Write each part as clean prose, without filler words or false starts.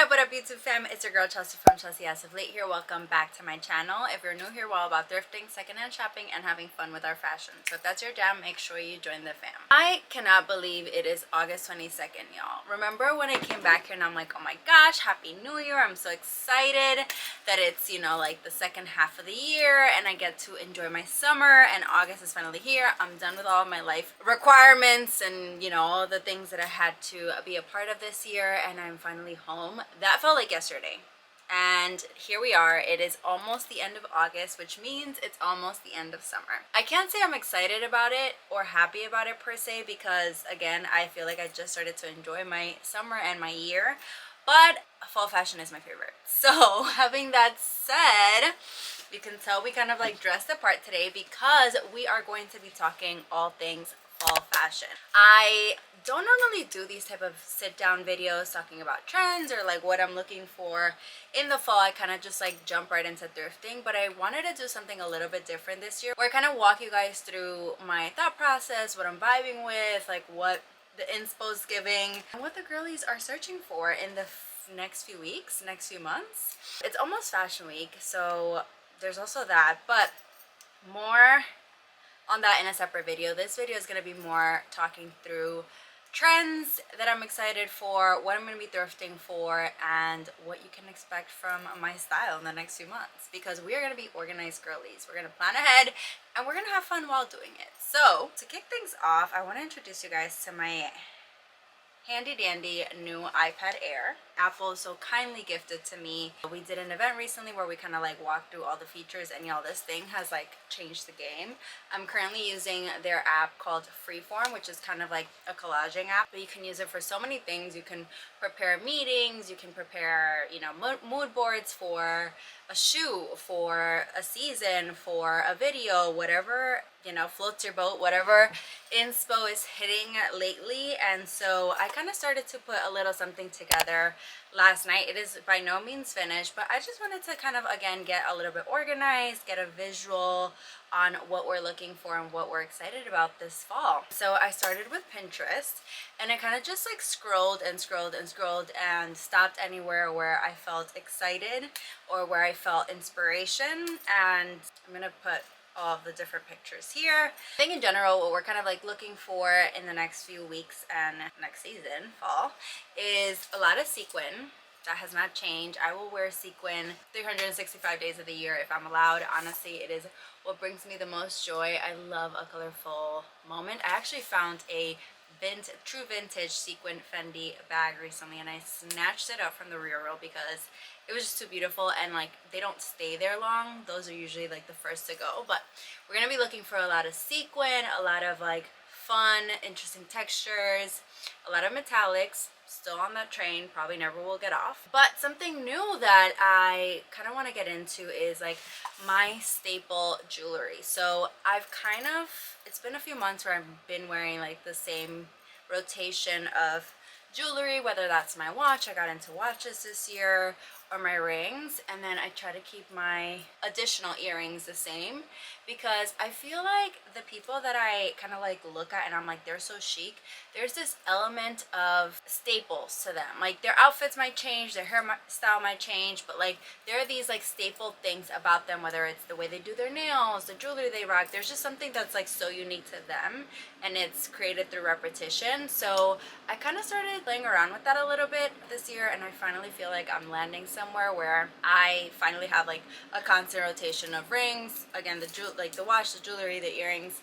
What up YouTube fam? It's your girl Chelsea from Chelsea As of Late here. Welcome back to my channel. If you're new here, we're all about thrifting, secondhand shopping, and having fun with our fashion. So if that's your jam, make sure you join the fam. I cannot believe it is August 22nd, y'all. Remember when I came back here and I'm like, oh my gosh, Happy New Year. I'm so excited that it's, you know, like the second half of the year and I get to enjoy my summer and August is finally here. I'm done with all of my life requirements and, you know, all the things that I had to be a part of this year, and I'm finally home. That felt like yesterday. And here we are. It is almost the end of August, which means it's almost the end of summer. I can't say I'm excited about it or happy about it per se, because again, I feel like I just started to enjoy my summer and my year, but fall fashion is my favorite. So having that said, you can tell we kind of like dressed the part today because we are going to be talking all things fall fashion. I don't normally do these type of sit down videos talking about trends or like what I'm looking for in the fall. I kind of just like jump right into thrifting, but I wanted to do something a little bit different this year where I kind of walk you guys through my thought process, what I'm vibing with, like what the inspo's giving, and what the girlies are searching for in the next few weeks, next few months. It's almost fashion week, so there's also that, but more on that in a separate video. This video is going to be more talking through trends that I'm excited for, what I'm going to be thrifting for, and what you can expect from my style in the next few months, because we are going to be organized girlies. We're going to plan ahead and we're going to have fun while doing it. So to kick things off, I want to introduce you guys to my handy dandy new iPad Air. Apple so kindly gifted to me. We did an event recently where we kind of like walked through all the features, and y'all, this thing has like changed the game. I'm currently using their app called Freeform, which is kind of like a collaging app, but you can use it for so many things. You can prepare meetings, you can prepare, you know, mood boards for a shoot, for a season, for a video, whatever, you know, floats your boat, whatever inspo is hitting lately. And so I kind of started to put a little something together last night. It is by no means finished, but I just wanted to kind of again get a little bit organized, get a visual on what we're looking for and what we're excited about this fall. So I started with Pinterest, and I kind of just like scrolled and scrolled and scrolled and stopped anywhere where I felt excited or where I felt inspiration. And I'm gonna put all of the different pictures here. I think in general what we're kind of like looking for in the next few weeks and next season, fall, is a lot of sequin. That has not changed. I will wear sequin 365 days of the year if I'm allowed. Honestly, it is what brings me the most joy. I love a colorful moment. I actually found a true vintage sequin Fendi bag recently, and I snatched it up from the rear row because it was just too beautiful, and like they don't stay there long. Those are usually like the first to go, but we're gonna be looking for a lot of sequin, a lot of like fun, interesting textures, a lot of metallics. Still on that train, probably never will get off. But something new that I kind of want to get into is like my staple jewelry. So I've kind of, it's been a few months where I've been wearing like the same rotation of jewelry, whether that's my watch, I got into watches this year, or my rings, and then I try to keep my additional earrings the same, because I feel like the people that I kind of like look at and I'm like, they're so chic, there's this element of staples to them. Like their outfits might change, their hairstyle might change, but like there are these like staple things about them, whether it's the way they do their nails, the jewelry they rock. There's just something that's like so unique to them, and it's created through repetition. So I kind of started playing around with that a little bit this year, and I finally feel like I'm landing somewhere where I finally have like a constant rotation of rings. Again, the watch, the jewelry, the earrings.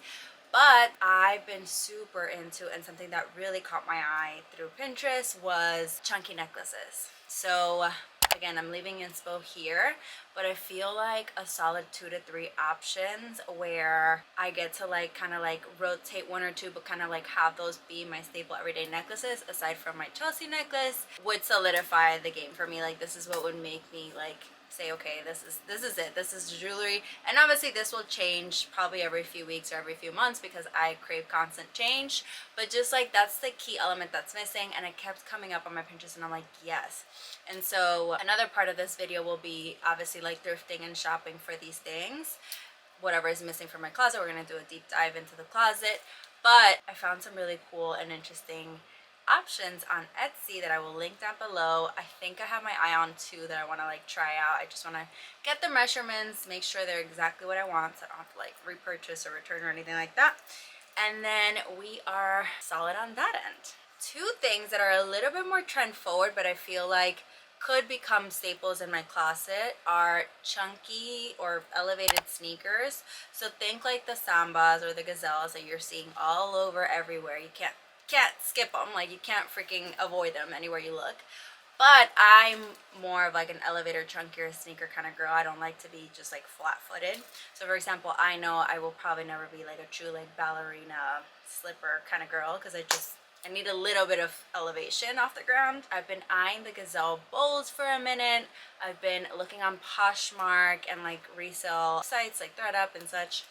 But I've been super into, and something that really caught my eye through Pinterest was chunky necklaces. So again, I'm leaving inspo here, but I feel like a solid 2 to 3 options where I get to like kind of like rotate 1 or 2, but kind of like have those be my staple everyday necklaces aside from my Chelsea necklace would solidify the game for me. Like this is what would make me like say, okay, this is it, this is jewelry. And obviously this will change probably every few weeks or every few months because I crave constant change, but just like that's the key element that's missing, and it kept coming up on my Pinterest, and I'm like, yes. And so another part of this video will be obviously like thrifting and shopping for these things. Whatever is missing from my closet, we're gonna do a deep dive into the closet. But I found some really cool and interesting options on Etsy that I will link down below. I think I have my eye on two that I want to like try out. I just want to get the measurements, make sure they're exactly what I want, so I don't have to like repurchase or return or anything like that. And then we are solid on that end. Two things that are a little bit more trend forward, but I feel like could become staples in my closet are chunky or elevated sneakers. So think like the Sambas or the Gazelles that you're seeing all over everywhere. You can't skip them, like you can't freaking avoid them anywhere you look. But I'm more of like an elevator chunkier sneaker kind of girl. I don't like to be just like flat-footed. So for example, I know I will probably never be like a true like ballerina slipper kind of girl because I need a little bit of elevation off the ground. I've been eyeing the Gazelle Bowls for a minute. I've been looking on Poshmark and like resale sites like ThredUp and such,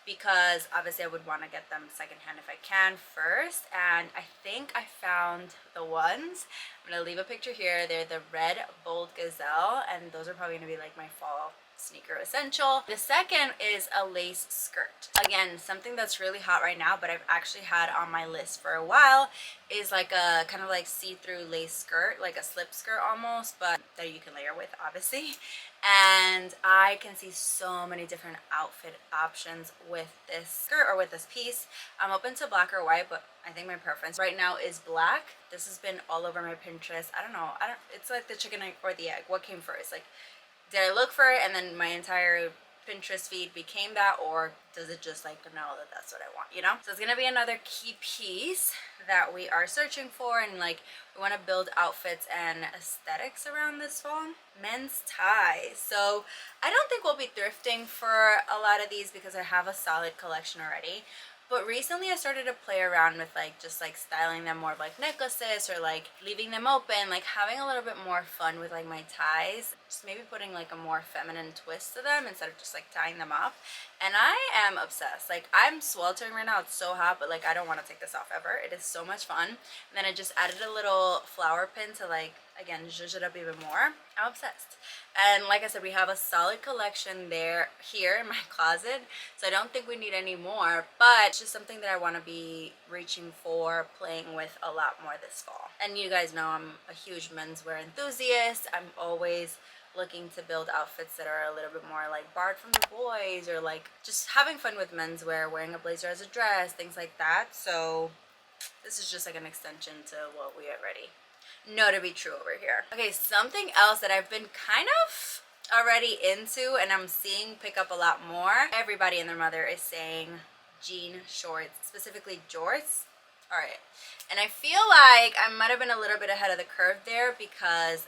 because obviously I would want to get them secondhand if I can first. And I think I found the ones. I'm going to leave a picture here. They're the red bold Gazelle, and those are probably going to be like my fall sneaker essential. The second is a lace skirt. Again, something that's really hot right now, but I've actually had on my list for a while, is like a kind of like see-through lace skirt, like a slip skirt almost, but that you can layer with obviously. And I can see so many different outfit options with this skirt or with this piece. I'm open to black or white, but I think my preference right now is black. This has been all over my Pinterest. I don't know, it's like the chicken or the egg. What came first? Like, did I look for it and then my entire Pinterest feed became that, or does it just like know that that's what I want, you know? So it's gonna be another key piece that we are searching for, and like we want to build outfits and aesthetics around this fall. Men's ties. So I don't think we'll be thrifting for a lot of these because I have a solid collection already. But recently I started to play around with like just like styling them more of like necklaces, or like leaving them open, like having a little bit more fun with like my ties, just maybe putting like a more feminine twist to them instead of just like tying them up. And I am obsessed. Like I'm sweltering right now, it's so hot, but like I don't want to take this off ever. It is so much fun. And then I just added a little flower pin to like, again, zhuzh it up even more. I'm obsessed. And like I said, we have a solid collection here in my closet, so I don't think we need any more, but it's just something that I want to be reaching for, playing with a lot more this fall. And you guys know I'm a huge menswear enthusiast. I'm always looking to build outfits that are a little bit more like barred from the boys, or like just having fun with menswear, wearing a blazer as a dress, things like that. So this is just like an extension to what we already know to be true over here. Okay, something else that I've been kind of already into and I'm seeing pick up a lot more. Everybody and their mother is saying jean shorts, specifically jorts. All right, and I feel like I might have been a little bit ahead of the curve there, because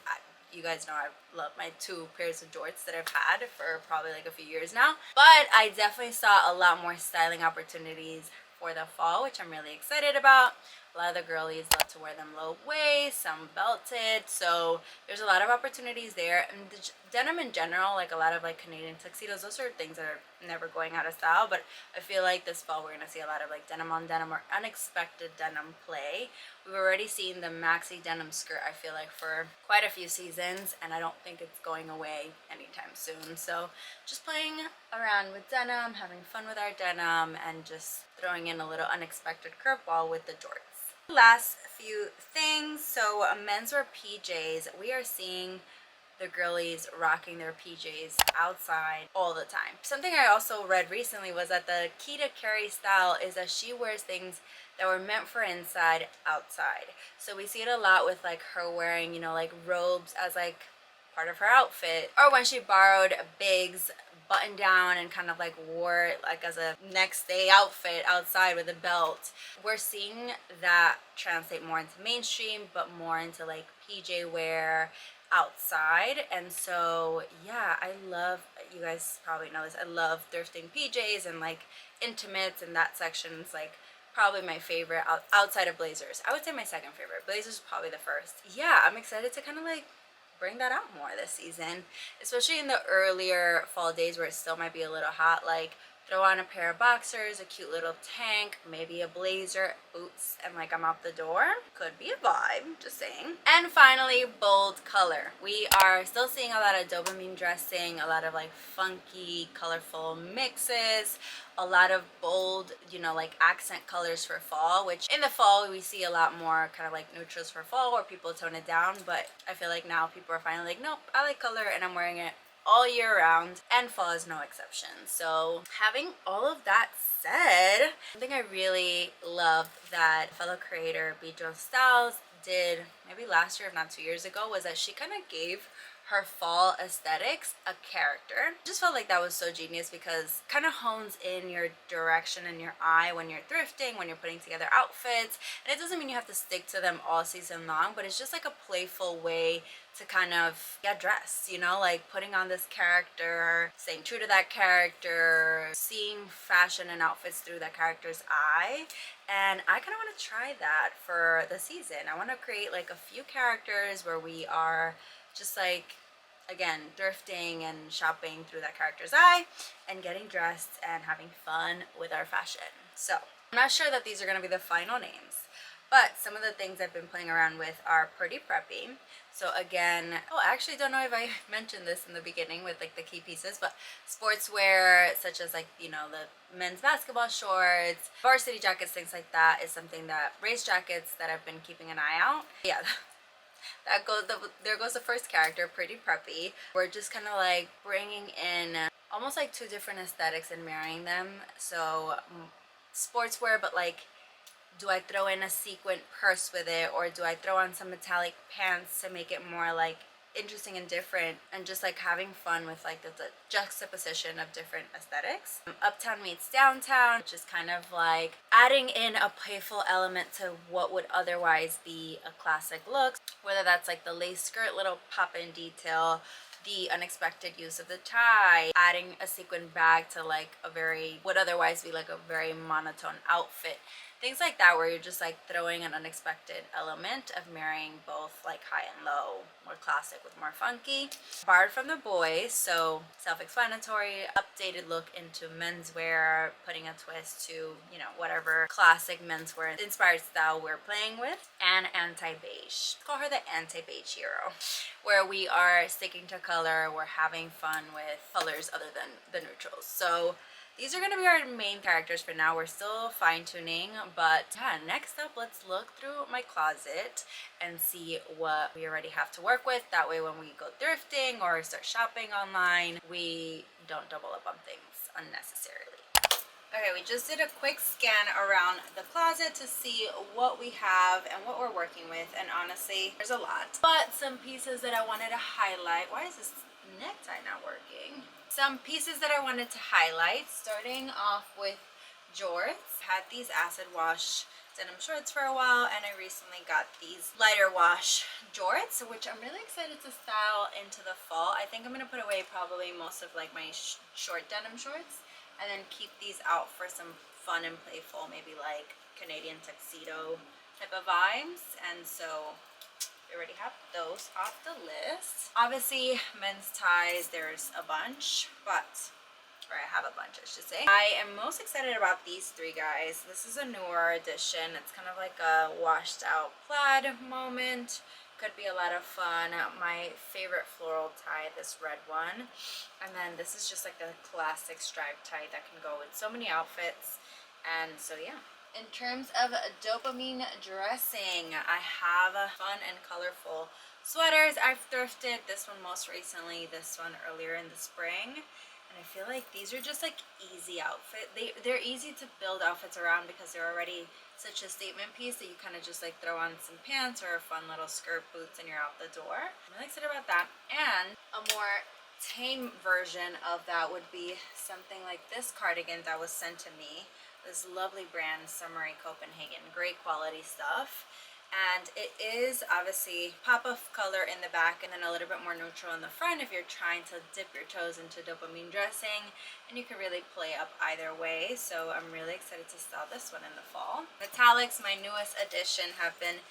you guys know I love my 2 pairs of jorts that I've had for probably like a few years now. But I definitely saw a lot more styling opportunities for the fall, which I'm really excited about. A lot of the girlies love to wear them low waist, some belted, so there's a lot of opportunities there. And the denim in general, like a lot of like Canadian tuxedos, those are things that are never going out of style, but I feel like this fall we're gonna see a lot of like denim on denim or unexpected denim play. We've already seen the maxi denim skirt, I feel like, for quite a few seasons, and I don't think it's going away anytime soon. So just playing around with denim, having fun with our denim, and just throwing in a little unexpected curveball with the jorts. Last few things. So menswear PJs, we are seeing the girlies rocking their PJs outside all the time. Something I also read recently was that the key to Carrie's style is that she wears things that were meant for inside outside. So we see it a lot with like her wearing, you know, like robes as like part of her outfit, or when she borrowed Big's button down and kind of like wore it like as a next day outfit outside with a belt. We're seeing that translate more into mainstream, but more into like PJ wear outside. And so yeah, I love, you guys probably know this, I love thrifting PJs and like intimates, and that section is like probably my favorite outside of blazers. I would say my second favorite. Blazers is probably the first. Yeah, I'm excited to kind of like bring that out more this season, especially in the earlier fall days where it still might be a little hot. Like throw on a pair of boxers, a cute little tank, maybe a blazer, boots, and like I'm out the door. Could be a vibe, just saying. And finally, bold color. We are still seeing a lot of dopamine dressing, a lot of like funky, colorful mixes, a lot of bold, you know, like accent colors for fall, which in the fall we see a lot more kind of like neutrals for fall where people tone it down. But I feel like now people are finally like, nope, I like color and I'm wearing it all year round, and fall is no exception. So having all of that said, something I really love that fellow creator chattier-style did maybe last year if not 2 years ago was that she kind of gave her fall aesthetics a character. I just felt like that was so genius because it kind of hones in your direction and your eye when you're thrifting, when you're putting together outfits. And it doesn't mean you have to stick to them all season long, but it's just like a playful way to kind of get dressed, you know, like putting on this character, staying true to that character, seeing fashion and outfits through that character's eye. And I kind of want to try that for the season. I want to create like a few characters where we are just like, again, thrifting and shopping through that character's eye and getting dressed and having fun with our fashion. So I'm not sure that these are going to be the final names, but some of the things I've been playing around with are pretty preppy. So again, oh, I actually don't know if I mentioned this in the beginning with like the key pieces, but sportswear such as like, you know, the men's basketball shorts, varsity jackets, things like that is something that, race jackets that I've been keeping an eye out. Yeah, there goes the first character, pretty preppy. We're just kind of like bringing in almost like two different aesthetics and marrying them. So sportswear, but like, do I throw in a sequin purse with it, or do I throw on some metallic pants to make it more like interesting and different, and just like having fun with like the juxtaposition of different aesthetics. Uptown meets downtown, which is kind of like adding in a playful element to what would otherwise be a classic look, whether that's like the lace skirt little pop-in detail, the unexpected use of the tie, adding a sequin bag to like a very, would otherwise be like a very monotone outfit. Things like that where you're just like throwing an unexpected element of marrying both like high and low, more classic with more funky. Borrowed from the boys, so self-explanatory, updated look into menswear, putting a twist to, you know, whatever classic menswear inspired style we're playing with. And anti-beige. Call her the anti-beige hero, where we are sticking to color, we're having fun with colors other than the neutrals. So these are going to be our main characters for now. We're still fine-tuning, but yeah, next up, let's look through my closet and see what we already have to work with. That way when we go thrifting or start shopping online, we don't double up on things unnecessarily. Okay, we just did a quick scan around the closet to see what we have and what we're working with, and honestly, there's a lot. But some pieces that I wanted to highlight. Why is this necktie not working? Some pieces that I wanted to highlight, starting off with jorts. Had these acid wash denim shorts for a while, and I recently got these lighter wash jorts, which I'm really excited to style into the fall. I think I'm going to put away probably most of like my short denim shorts and then keep these out for some fun and playful, maybe like Canadian tuxedo type of vibes. And so we already have those off the list. Obviously, men's ties, there's a bunch, or I have a bunch, I should say. I am most excited about these three guys. This is a newer edition. It's kind of like a washed out plaid moment. Could be a lot of fun. My favorite floral tie, this red one. And then this is just like the classic striped tie that can go with so many outfits. And so yeah. In terms of dopamine dressing, I have fun and colorful sweaters I've thrifted. This one most recently, this one earlier in the spring. And I feel like these are just like easy outfit. They're easy to build outfits around because they're already such a statement piece that you kind of just like throw on some pants or a fun little skirt, boots, and you're out the door. I'm really excited about that. And a more tame version of that would be something like this cardigan that was sent to me. This lovely brand, Summery Copenhagen, great quality stuff. And it is obviously pop-up color in the back and then a little bit more neutral in the front if you're trying to dip your toes into dopamine dressing, and you can really play up either way. So I'm really excited to style this one in the fall. Metallics, my newest addition, have been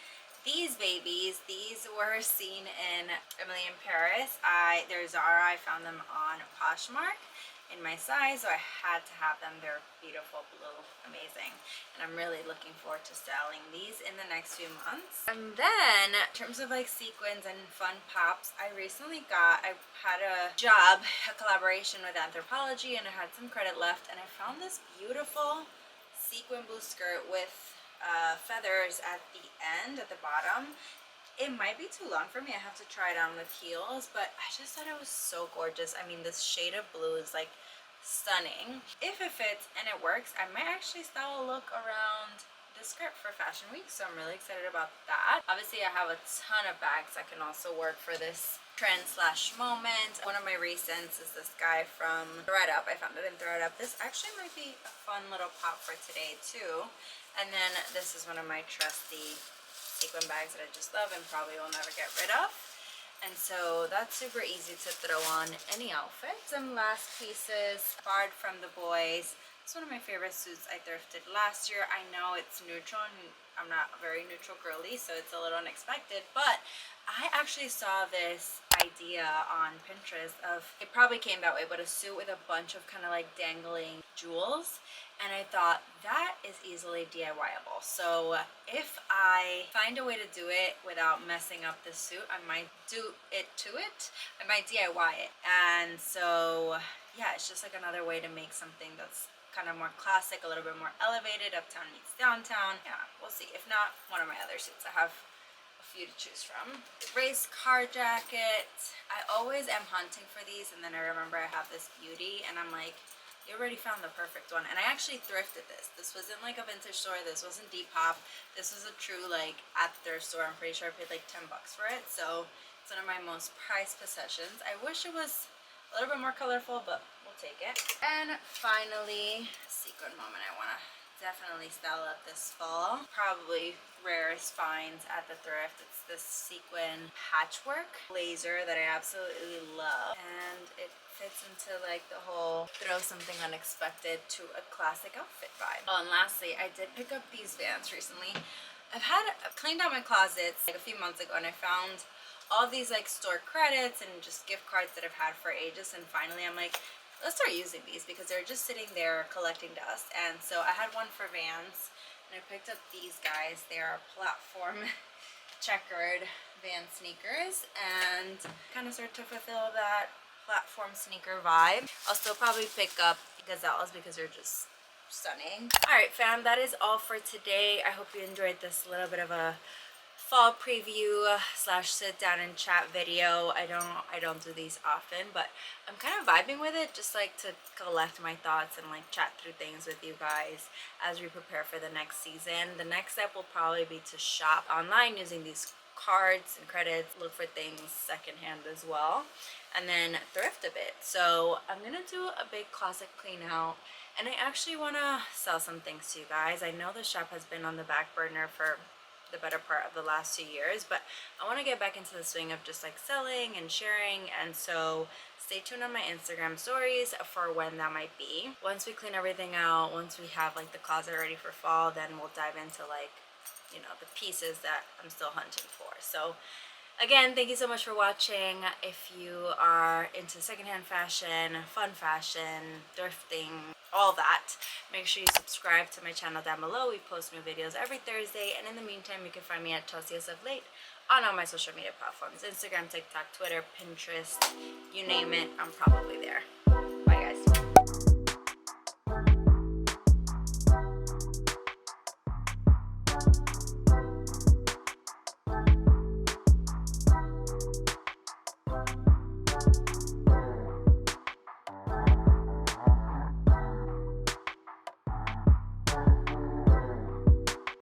these babies. These were seen in Emily in Paris. They're Zara. I found them on Poshmark in my size, so I had to have them. They're beautiful blue, amazing, and I'm really looking forward to styling these in the next few months. And then in terms of like sequins and fun pops, I had a job, a collaboration with Anthropology, and I had some credit left, and I found this beautiful sequin blue skirt with feathers at the end, at the bottom. It might be too long for me. I have to try it on with heels, but I just thought it was so gorgeous. I mean, this shade of blue is like stunning. If it fits and it works, I might actually style a look around the skirt for Fashion Week, so I'm really excited about that. Obviously, I have a ton of bags that can also work for this trend slash moment. One of my recents is this guy from ThredUp. I found it in ThredUp. This actually might be a fun little pop for today too. And then this is one of my trusty sequin bags that I just love and probably will never get rid of. And so that's super easy to throw on any outfit. Some last pieces, borrowed from the boys. It's one of my favorite suits I thrifted last year. I know it's neutral and I'm not a very neutral girly, so it's a little unexpected, but I actually saw this idea on Pinterest of, it probably came that way, but a suit with a bunch of kind of like dangling jewels. And I thought that is easily DIYable. So if I find a way to do it without messing up the suit, I might do it to it. I might DIY it. And so yeah, it's just like another way to make something that's kind of more classic, a little bit more elevated, uptown meets downtown. Yeah, we'll see. If not, one of my other suits. I have a few to choose from. Race car jacket. I always am hunting for these, and then I remember I have this beauty and I'm like, you already found the perfect one. And I actually thrifted this. This wasn't like a vintage store. This wasn't Depop. This was a true like at the thrift store. I'm pretty sure I paid like 10 bucks for it. So it's one of my most prized possessions. I wish it was a little bit more colorful, but we'll take it. And finally, sequin moment I want to definitely style up this fall. Probably rarest finds at the thrift. It's this sequin patchwork blazer that I absolutely love, and it fits into like the whole throw something unexpected to a classic outfit vibe. Oh, and lastly, I did pick up these Vans recently. I've cleaned out my closets like a few months ago, and I found all these like store credits and just gift cards that I've had for ages, and finally I'm like, let's start using these because they're just sitting there collecting dust. And so I had one for Vans, and I picked up these guys. They are platform checkered Van sneakers, and kind of start to fulfill that platform sneaker vibe. I'll still probably pick up Gazelles because they're just stunning. All right, fam, that is all for today. I hope you enjoyed this little bit of a fall preview slash sit down and chat video. I don't do these often, but I'm kind of vibing with it, just like to collect my thoughts and like chat through things with you guys as we prepare for the next season. The next step will probably be to shop online using these cards and credits, look for things secondhand as well, and then thrift a bit. So I'm gonna do a big closet clean out, and I actually want to sell some things to you guys. I know the shop has been on the back burner for the better part of the last 2 years, but I want to get back into the swing of just like selling and sharing, and so stay tuned on my Instagram stories for when that might be. Once we clean everything out, once we have like the closet ready for fall, then we'll dive into like, you know, the pieces that I'm still hunting for. So again, thank you so much for watching. If you are into secondhand fashion, fun fashion, thrifting, all that, make sure you subscribe to my channel down below. We post new videos every Thursday, and in the meantime, you can find me at Chelsea as of late on all my social media platforms: Instagram, TikTok, Twitter, Pinterest, you name it, I'm probably there.